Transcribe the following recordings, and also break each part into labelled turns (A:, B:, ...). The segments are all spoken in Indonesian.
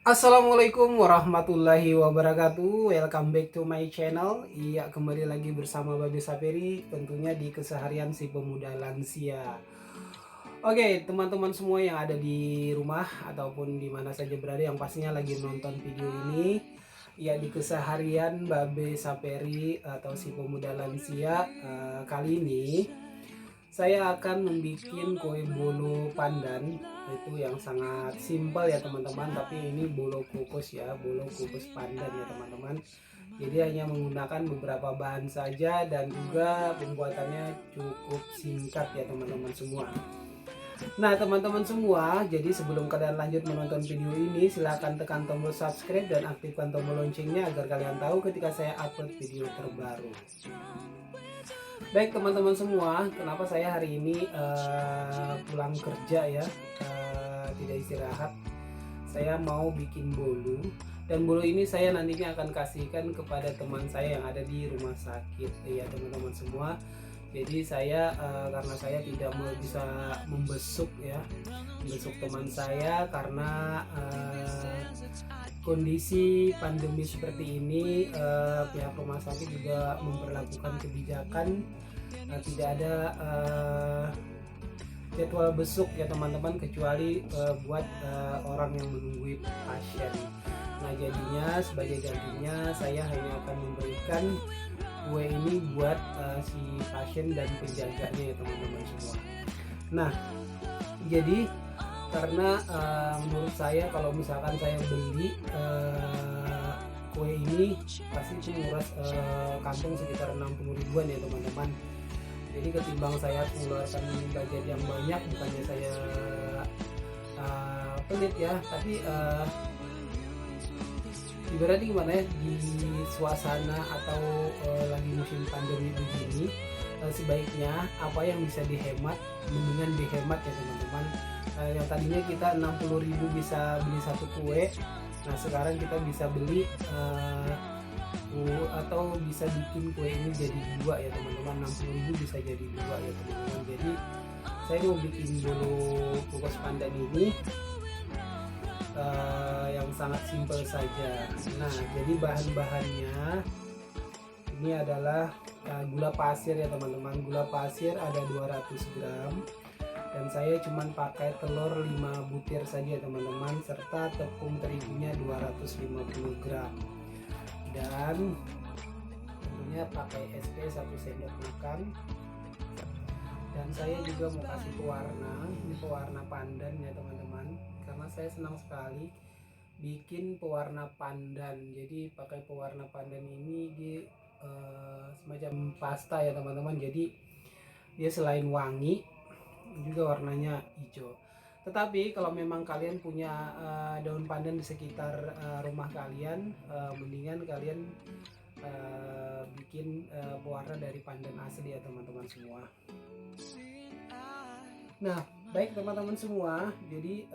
A: Assalamualaikum warahmatullahi wabarakatuh. Welcome back to my channel. Iya, kembali lagi bersama Babe Saperi, tentunya di keseharian si pemuda lansia. Oke, teman-teman semua yang ada di rumah ataupun di mana saja berada yang pastinya lagi nonton video ini, ya di keseharian Babe Saperi atau si pemuda lansia, kali ini saya akan membuat kue bolu pandan. Itu yang sangat simpel ya teman-teman, tapi ini bolu kukus ya, bolu kukus pandan ya teman-teman. Jadi hanya menggunakan beberapa bahan saja dan juga pembuatannya cukup singkat ya teman-teman semua. Nah teman-teman semua, jadi sebelum kalian lanjut menonton video ini, silahkan tekan tombol subscribe dan aktifkan tombol loncengnya agar kalian tahu ketika saya upload video terbaru. Baik teman-teman semua, kenapa saya hari ini pulang kerja ya, tidak istirahat. Saya mau bikin bolu, dan bolu ini saya nantinya akan kasihkan kepada teman saya yang ada di rumah sakit ya teman-teman semua. Jadi saya karena saya tidak mau bisa membesuk ya, membesuk teman saya karena kondisi pandemi seperti ini, pihak rumah sakit juga memperlakukan kebijakan tidak ada jadwal besuk ya teman-teman, kecuali buat orang yang menunggu pasien. Nah jadinya sebagai gantinya saya hanya akan memberikan kue ini buat si pasien dan penjaganya ya teman-teman semua. Nah jadi karena menurut saya kalau misalkan saya beli kue ini pasti itu nguras kantong sekitar 60 ribuan ya teman-teman. Jadi ketimbang saya mengeluarkan budget yang banyak, bukannya saya pelit ya, tapi ibaratnya gimana ya, di suasana atau lagi musim pandemi begini, sebaiknya apa yang bisa dihemat mendingan dihemat ya teman-teman. Yang tadinya kita 60.000 bisa beli satu kue, nah sekarang kita bisa beli atau bisa bikin kue ini jadi dua ya teman-teman. 60.000 bisa jadi dua ya teman-teman. Jadi saya mau bikin bolu kukus pandan ini yang sangat simpel saja. Nah jadi bahan-bahannya ini adalah gula pasir ya teman-teman. Gula pasir ada 200 gram dan saya cuman pakai telur 5 butir saja teman-teman, serta tepung terigunya 250 gram dan tentunya pakai SP 1 sendok makan. Dan saya juga mau kasih pewarna, ini pewarna pandan ya teman-teman, karena saya senang sekali bikin pewarna pandan. Jadi pakai pewarna pandan ini di semacam pasta ya teman-teman, jadi dia selain wangi juga warnanya hijau. Tetapi kalau memang kalian punya daun pandan di sekitar rumah kalian, mendingan kalian bikin pewarna dari pandan asli ya teman-teman semua. Nah baik teman-teman semua, jadi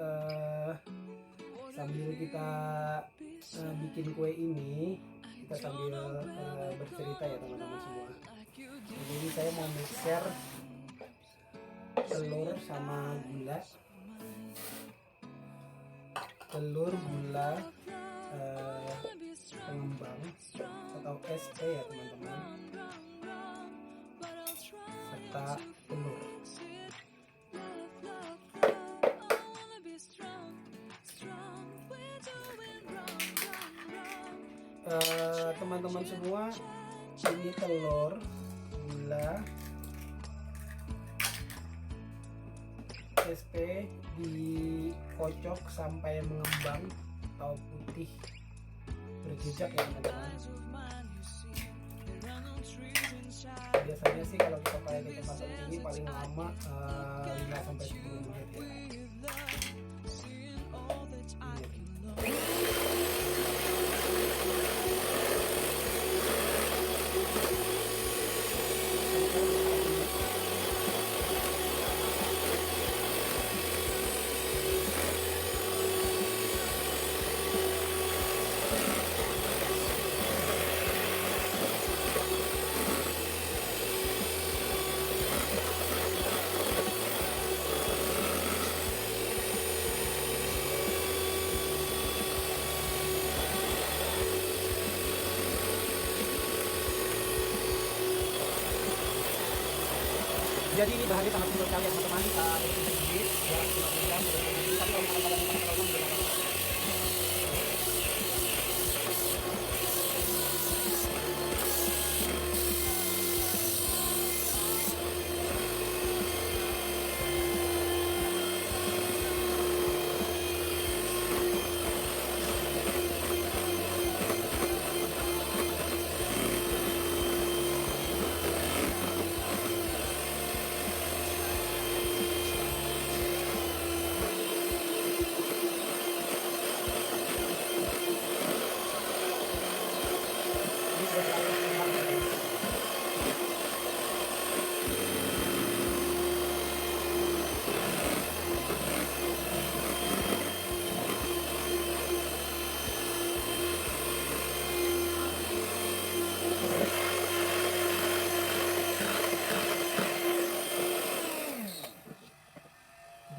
A: sambil kita bikin kue ini, kita sambil bercerita ya teman-teman semua. Jadi saya mau mixer telur sama gula, telur, gula, pengembang atau SP ya teman-teman, serta telur. Teman-teman semua, ini telur, gula, SP dikocok sampai mengembang atau putih berjejak ya teman-teman. Biasanya sih kalau kita pakai kecepatan tinggi paling lama 5-10 menit ya. Jadi ini bahannya sangat simpel sekali ya teman-teman. Kita bikin sedikit 250 gram, tapi kalau misalkan kalian mau terlalu juga nggak apa-apa. Ini sudah terlalu lembab ya, guys.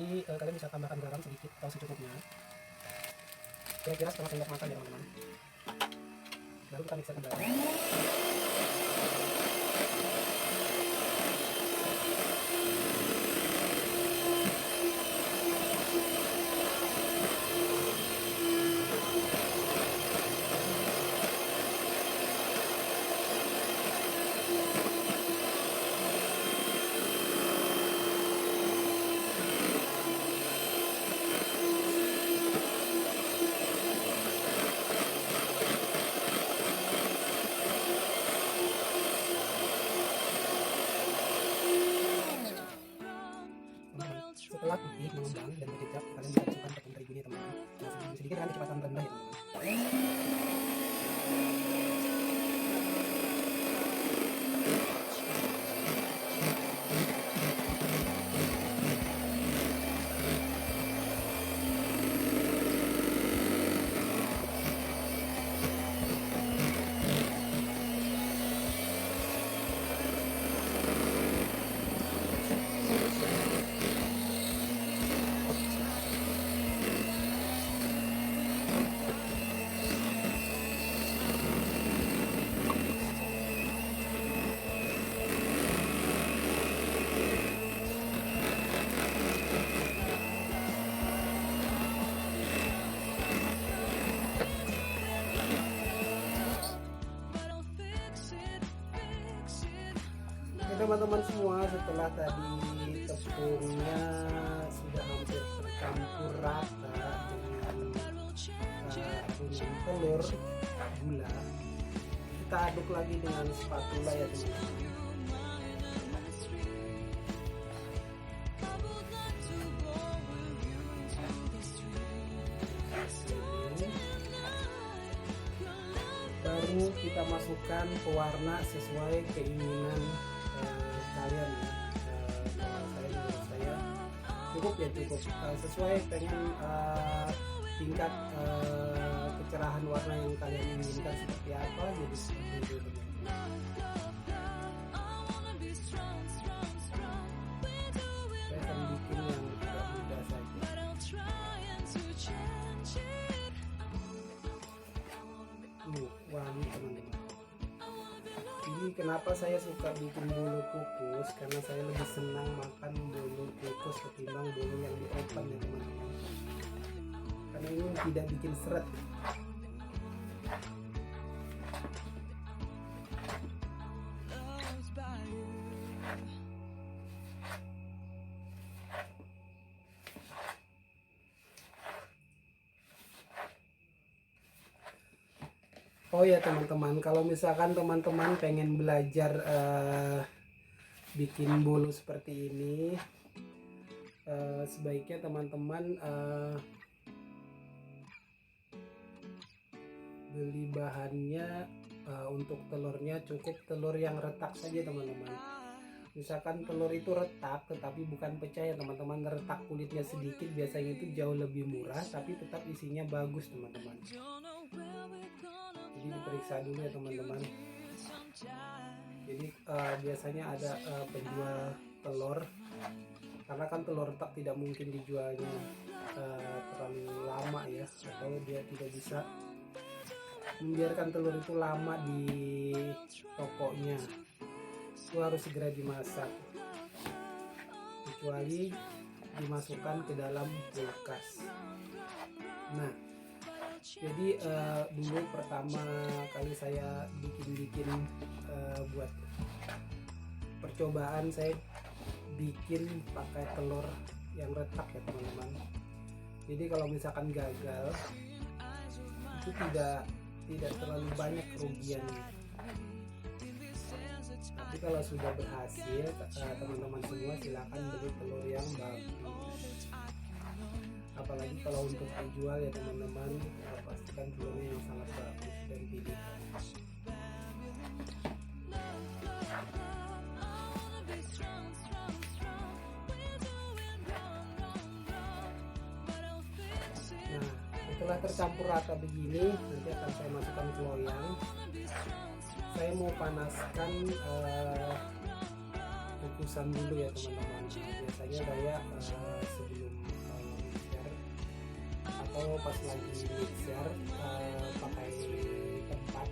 A: Jadi kalian bisa tambahkan garam sedikit atau secukupnya, kira-kira setengah sendok makan ya teman-teman. Lalu kita mixer kembali. Setelah putih mengembang dan berkecap, kalian bisa masukkan tepung terigunya teman-teman. Nah, sedikit dengan kecepatan rendah ya teman-teman. Teman-teman semua, setelah tadi tepungnya sudah hampir tercampur rata dengan adonan telur gula, kita aduk lagi dengan spatula ya teman-teman. Baru kita masukkan pewarna sesuai keinginan kalian ya. Menurut saya cukup ya, cukup sesuai dengan tingkat kecerahan warna yang kalian inginkan seperti apa, jadi seperti itu teman-teman. Saya akan bikin yang agak mudah saja. Wangi teman-teman. Ini kenapa saya suka bikin bolu kukus, karena saya lebih senang makan bolu kukus ketimbang bolu yang di oven ya teman-teman, karena ini tidak bikin seret. Oh ya teman-teman, kalau misalkan teman-teman pengen belajar bikin bolu seperti ini, sebaiknya teman-teman beli bahannya. Untuk telurnya cukup telur yang retak saja teman-teman. Misalkan telur itu retak tetapi bukan pecah ya teman-teman, retak kulitnya sedikit, biasanya itu jauh lebih murah tapi tetap isinya bagus teman-teman. Jadi diperiksa dulu ya teman-teman. Jadi biasanya ada penjual telur, karena kan telur retak tidak mungkin dijualnya terlalu lama ya, atau dia tidak bisa membiarkan telur itu lama di tokonya, itu harus segera dimasak. kecuali dimasukkan ke dalam kulkas. Nah, jadi dulu pertama kali saya bikin buat percobaan, saya bikin pakai telur yang retak ya teman-teman. Jadi kalau misalkan gagal itu tidak terlalu banyak kerugiannya. Tapi kalau sudah berhasil, teman-teman semua silakan beli telur yang bagus. Apalagi kalau untuk dijual ya teman-teman, pastikan telurnya yang sangat bagus dan pilihan. Nah, setelah tercampur rata begini, nanti akan saya masukkan ke loyang. Saya mau panaskan kukusan dulu ya teman-teman. Biasanya saya sebelum mixer atau pas lagi mixer pakai tempat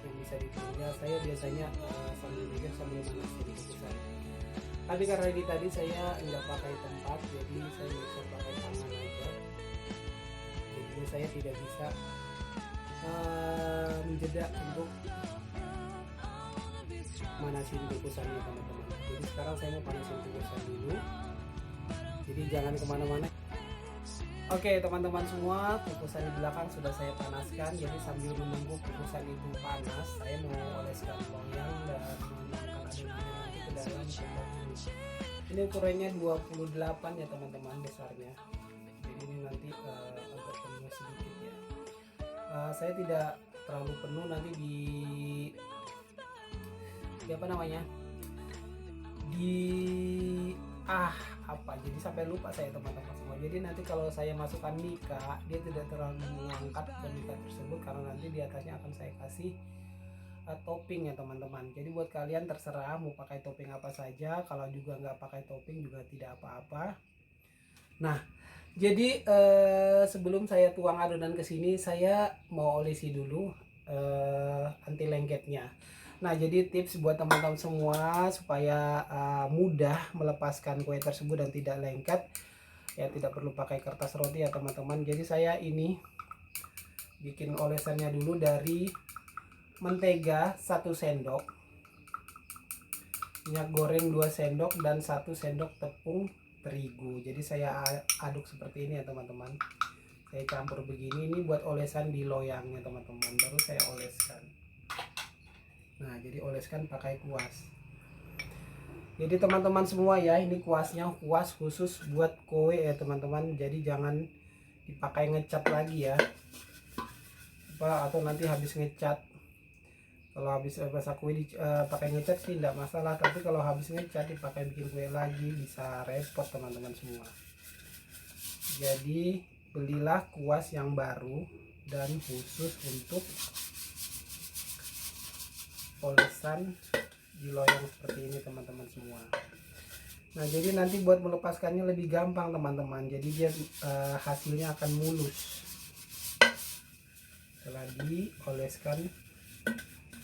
A: yang bisa dipanggang, saya biasanya sambil mixer sambil manasin kukusan. Tapi karena ini tadi saya nggak pakai tempat, jadi saya mixer pakai tangan aja. Jadi saya tidak bisa menjeda untuk manasin kukusannya teman-teman. Jadi sekarang saya mau panasin kukusan dulu, jadi jangan kemana-mana. Oke teman-teman semua, kukusan di belakang sudah saya panaskan. Jadi sambil menunggu kukusan itu panas, saya mau oleskan loyang dan menuangkan adonannya nanti ke dalam sendok ini. Ini ukurannya 28 ya teman-teman besarnya. Jadi ini nanti agak penuh sedikit ya. Saya tidak terlalu penuh, nanti di apa namanya, jadi sampai lupa saya teman-teman semua. Jadi nanti kalau saya masukkan mika, dia tidak terlalu mengangkat ke mika tersebut, karena nanti di atasnya akan saya kasih topping ya teman-teman. Jadi buat kalian terserah mau pakai topping apa saja, kalau juga nggak pakai topping juga tidak apa-apa. Nah, jadi sebelum saya tuang adonan ke sini, saya mau olesi dulu anti lengketnya. Nah, jadi tips buat teman-teman semua supaya mudah melepaskan kue tersebut dan tidak lengket, ya tidak perlu pakai kertas roti ya teman-teman. Jadi saya ini bikin olesannya dulu dari mentega 1 sendok, minyak goreng 2 sendok, dan 1 sendok tepung terigu. Jadi saya aduk seperti ini ya teman-teman. Saya campur begini, ini buat olesan di loyangnya teman-teman, baru saya oleskan. Nah, jadi oleskan pakai kuas. Jadi teman-teman semua ya, ini kuasnya kuas khusus buat kue ya teman-teman. Jadi jangan dipakai ngecat lagi ya, atau nanti habis ngecat. Kalau habis masak kue pakai ngecat sih tidak masalah, tapi kalau habis ngecat dipakai bikin kue lagi bisa repot teman-teman semua. Jadi belilah kuas yang baru dan khusus untuk olesan di loyang seperti ini teman-teman semua. Nah, jadi nanti buat melepaskannya lebih gampang teman-teman. Jadi dia hasilnya akan mulus setelah dioleskan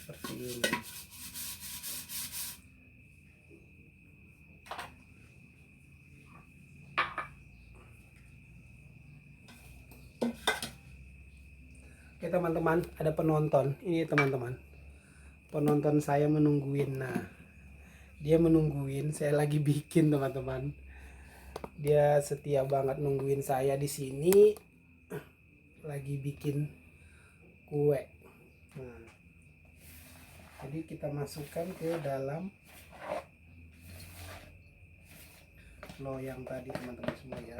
A: seperti ini. Oke teman-teman, ada penonton. Ini teman-teman, penonton saya menungguin. Nah, dia menungguin saya lagi bikin teman-teman. Dia setia banget nungguin saya di sini lagi bikin kue. Nah, jadi kita masukkan ke dalam loyang tadi teman-teman semua ya.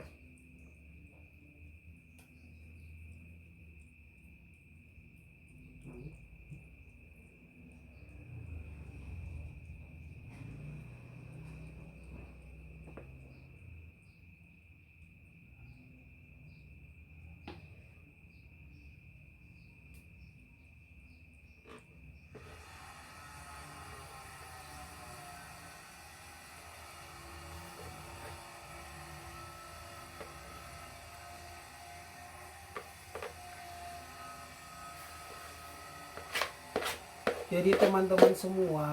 A: Jadi teman-teman semua,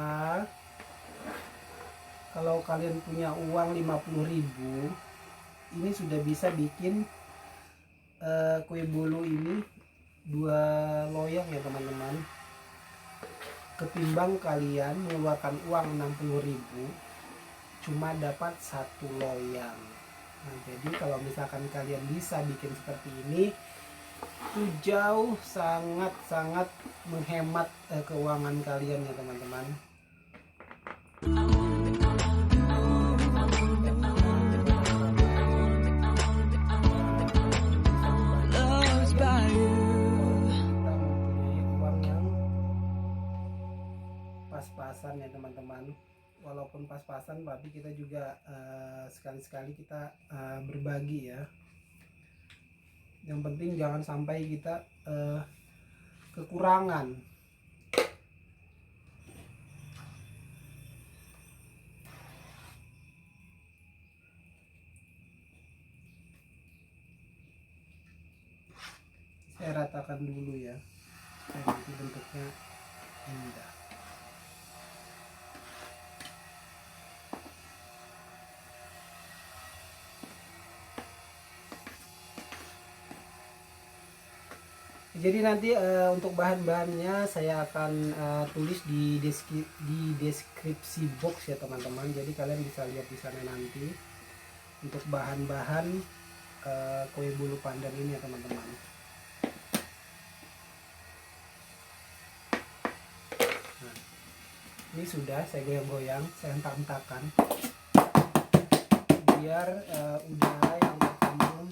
A: kalau kalian punya uang 50.000, ini sudah bisa bikin kue bolu ini 2 loyang ya teman-teman. Ketimbang kalian mengeluarkan uang 60.000 cuma dapat 1 loyang. Nah, jadi kalau misalkan kalian bisa bikin seperti ini, itu jauh sangat menghemat keuangan kalian ya teman-teman. Pas-pasan ya teman-teman, walaupun pas-pasan tapi kita juga sekali-sekali kita berbagi ya. Yang penting jangan sampai kita kekurangan. Saya ratakan dulu ya, supaya nanti bentuknya indah. Jadi nanti untuk bahan-bahannya saya akan tulis di deskripsi box ya teman-teman. Jadi kalian bisa lihat di sana nanti untuk bahan-bahan kue bolu pandan ini ya teman-teman. Nah, ini sudah saya goyang-goyang, saya hentak-hentakan biar udara yang terkandung,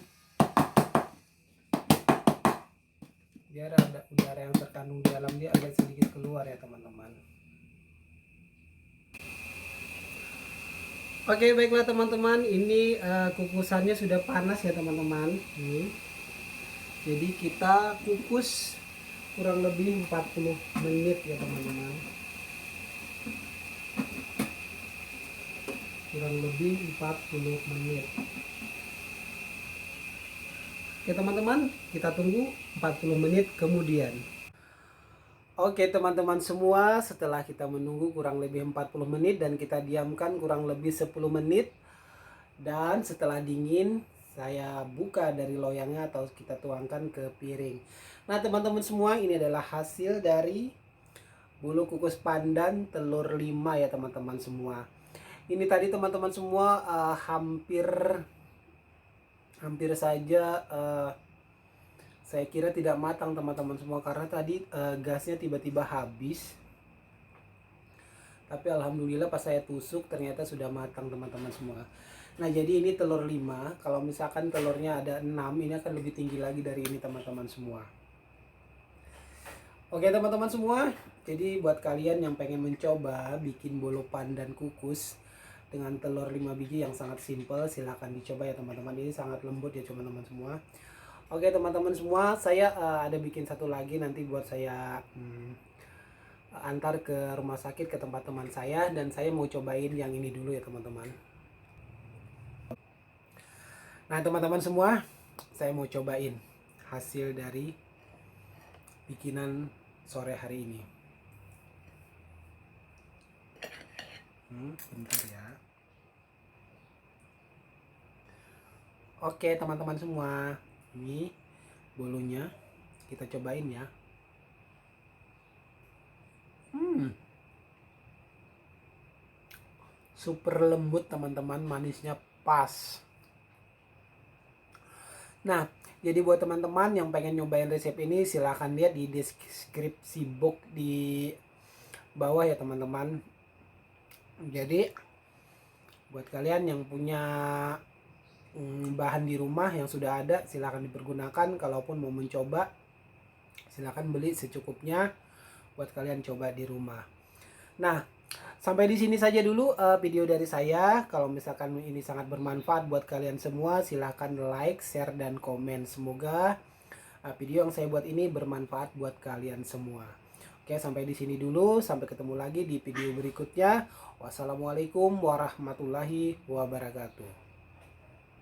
A: biar ada udara yang terkandung di dalam dia agak sedikit keluar ya teman-teman. Oke, baiklah teman-teman, ini kukusannya sudah panas ya teman-teman. Jadi kita kukus kurang lebih 40 menit ya teman-teman. Kurang lebih 40 menit. Oke teman-teman, kita tunggu 40 menit kemudian. Oke teman-teman semua, setelah kita menunggu kurang lebih 40 menit dan kita diamkan kurang lebih 10 menit. Dan setelah dingin, saya buka dari loyangnya atau kita tuangkan ke piring. Nah teman-teman semua, ini adalah hasil dari bolu kukus pandan telur 5 ya teman-teman semua. Ini tadi teman-teman semua hampir saja saya kira tidak matang teman-teman semua, karena tadi gasnya tiba-tiba habis. Tapi alhamdulillah pas saya tusuk ternyata sudah matang teman-teman semua. Nah jadi ini telur 5. Kalau misalkan telurnya ada 6, ini akan lebih tinggi lagi dari ini teman-teman semua. Oke teman-teman semua, jadi buat kalian yang pengen mencoba bikin bolu pandan kukus dengan telur 5 biji yang sangat simple, silahkan dicoba ya teman-teman. Ini sangat lembut ya teman-teman semua. Oke teman-teman semua, saya ada bikin satu lagi nanti buat saya antar ke rumah sakit ke tempat teman saya, dan saya mau cobain yang ini dulu ya teman-teman. Nah teman-teman semua, saya mau cobain hasil dari bikinan sore hari ini. Bentar ya. Oke teman-teman semua, ini bolunya kita cobain ya. Super lembut teman-teman, manisnya pas. Nah jadi buat teman-teman yang pengen nyobain resep ini, silahkan lihat di deskripsi box di bawah ya teman-teman. Jadi buat kalian yang punya bahan di rumah yang sudah ada, silahkan dipergunakan. Kalaupun mau mencoba, silahkan beli secukupnya buat kalian coba di rumah. Nah sampai di sini saja dulu video dari saya. Kalau misalkan ini sangat bermanfaat buat kalian semua, silahkan like, share, dan komen. Semoga video yang saya buat ini bermanfaat buat kalian semua. Oke, sampai di sini dulu. Sampai ketemu lagi di video berikutnya. Wassalamualaikum warahmatullahi wabarakatuh.